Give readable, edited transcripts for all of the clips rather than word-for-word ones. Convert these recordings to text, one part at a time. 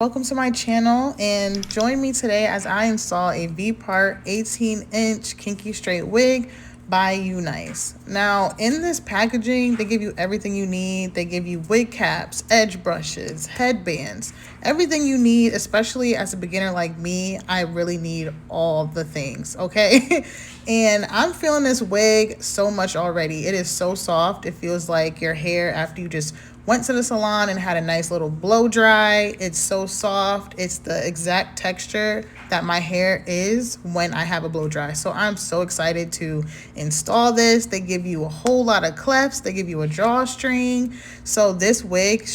Welcome to my channel and join me today as I install a V-part 18-inch kinky straight wig by UNICE. Now in this packaging, they give you everything you need. They give you wig caps, edge brushes, headbands, everything you need, especially as a beginner like me. I really need all the things, okay? And I'm feeling this wig so much already. It is so soft. It feels like your hair after you just went to the salon and had a nice little blow dry. It's so soft. It's the exact texture that my hair is when I have a blow dry. So I'm so excited to install this. They give you a whole lot of clefts. They give you a drawstring. So this wig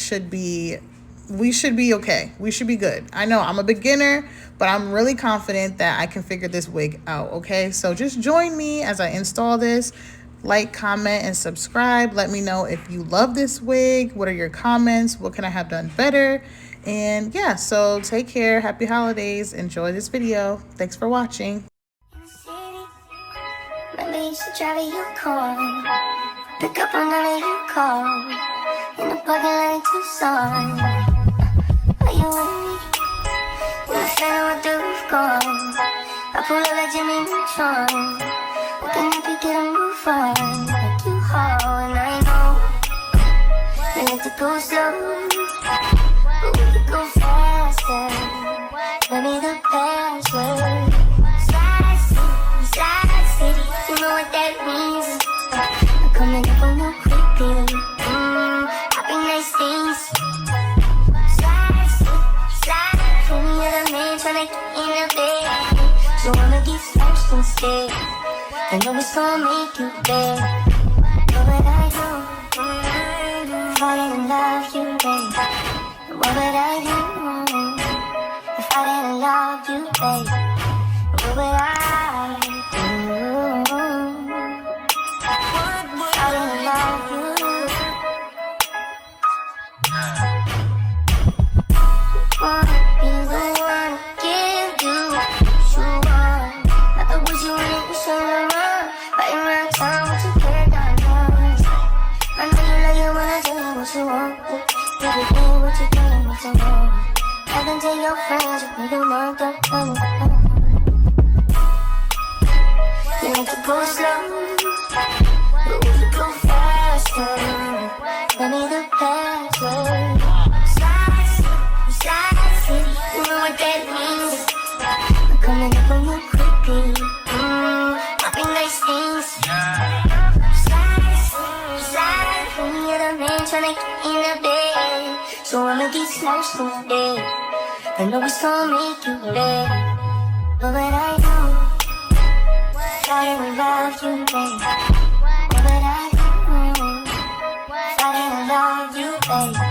we should be okay. We should be good. I know I'm a beginner, but I'm really confident that I can figure this wig out, okay? So just join me as I install this. Like, comment, and subscribe. Let me know if you love this wig. What are your comments? What can I have done better? And yeah, so take care. Happy holidays. Enjoy this video. Thanks for watching. Pick up another you call in the parking lot in Tucson. Are you with me? You're standing with the roof gone. I pull up like Jimmy Neutron. Looking up, you get a move on. Like you haul, and I know we like to go slow, but we could go faster. Let me the password. Slide city, you know what that means. I'm coming up on you quickly. Happy nice things. Slide, for me other man tryna get in the bed. So I'ma get smashed instead. I know it's gonna make you bad. What would I do? Fall in love you, babe. What would I do if I didn't love you, babe? What would I do? If I didn't love you. Wanna be the one to give you what you want. Not the words you want to say. You want everything what you doing, what you want. I can tell your friends if you don't want that money. You like to go slow, but we can go faster. Let me the password. Slide city, you know what that means. I'm coming up on you quickly. Happy nice things. Tryna get in the bed, so I'ma get smashed instead. I know it's gonna make you bad. What would I do if I didn't love you, babe? What would I do if I didn't love you, babe?